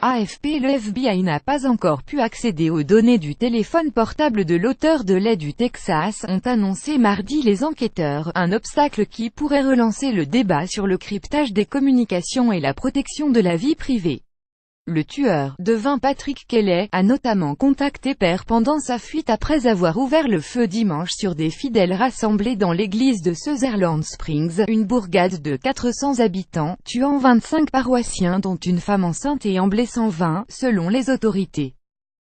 AFP. Le FBI n'a pas encore pu accéder aux données du téléphone portable de l'auteur de lait du Texas, ont annoncé mardi les enquêteurs, un obstacle qui pourrait relancer le débat sur le cryptage des communications et la protection de la vie privée. Le tueur, de 20 Patrick Kelly, a notamment contacté Père pendant sa fuite après avoir ouvert le feu dimanche sur des fidèles rassemblés dans l'église de Sutherland Springs, une bourgade de 400 habitants, tuant 25 paroissiens dont une femme enceinte et en blessant 20, selon les autorités.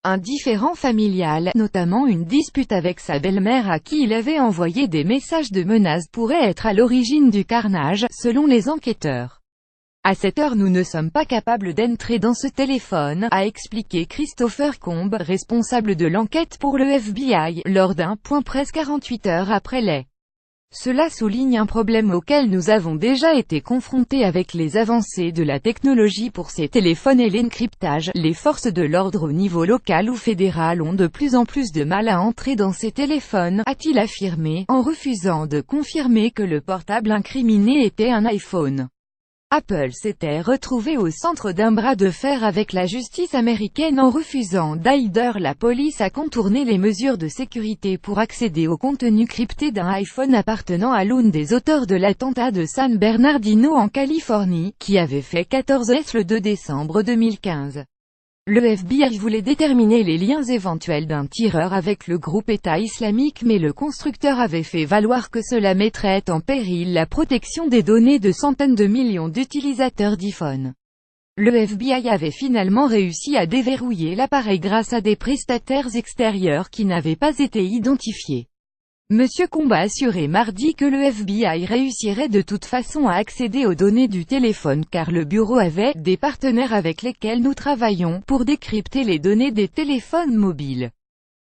Un différend familial, notamment une dispute avec sa belle-mère à qui il avait envoyé des messages de menaces, pourrait être à l'origine du carnage, selon les enquêteurs. À cette heure nous ne sommes pas capables d'entrer dans ce téléphone, a expliqué Christopher Combe, responsable de l'enquête pour le FBI, lors d'un point presse 48 heures après les. Cela souligne un problème auquel nous avons déjà été confrontés avec les avancées de la technologie pour ces téléphones et l'encryptage. Les forces de l'ordre au niveau local ou fédéral ont de plus en plus de mal à entrer dans ces téléphones, a-t-il affirmé, en refusant de confirmer que le portable incriminé était un iPhone. Apple s'était retrouvé au centre d'un bras de fer avec la justice américaine en refusant d'aider la police à contourner les mesures de sécurité pour accéder au contenu crypté d'un iPhone appartenant à l'un des auteurs de l'attentat de San Bernardino en Californie, qui avait fait 14 décès le 2 décembre 2015. Le FBI voulait déterminer les liens éventuels d'un tireur avec le groupe État islamique, mais le constructeur avait fait valoir que cela mettrait en péril la protection des données de centaines de millions d'utilisateurs d'iPhone. Le FBI avait finalement réussi à déverrouiller l'appareil grâce à des prestataires extérieurs qui n'avaient pas été identifiés. Monsieur Combe a assuré mardi que le FBI réussirait de toute façon à accéder aux données du téléphone car le bureau avait « des partenaires avec lesquels nous travaillons pour décrypter les données des téléphones mobiles ».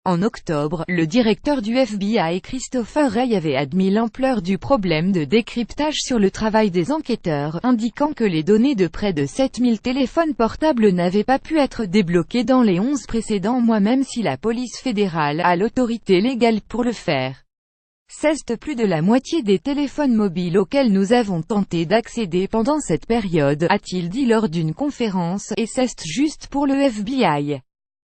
En octobre, le directeur du FBI Christopher Wray avait admis l'ampleur du problème de décryptage sur le travail des enquêteurs, indiquant que les données de près de 7000 téléphones portables n'avaient pas pu être débloquées dans les 11 précédents mois même si la police fédérale a l'autorité légale pour le faire. C'est plus de la moitié des téléphones mobiles auxquels nous avons tenté d'accéder pendant cette période, a-t-il dit lors d'une conférence, et c'est juste pour le FBI.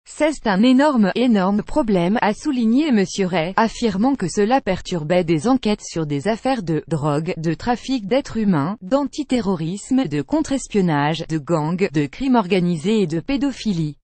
C'est un énorme problème, a souligné M. Wray, affirmant que cela perturbait des enquêtes sur des affaires de drogue, de trafic d'êtres humains, d'antiterrorisme, de contre-espionnage, de gangs, de crime organisé et de pédophilie.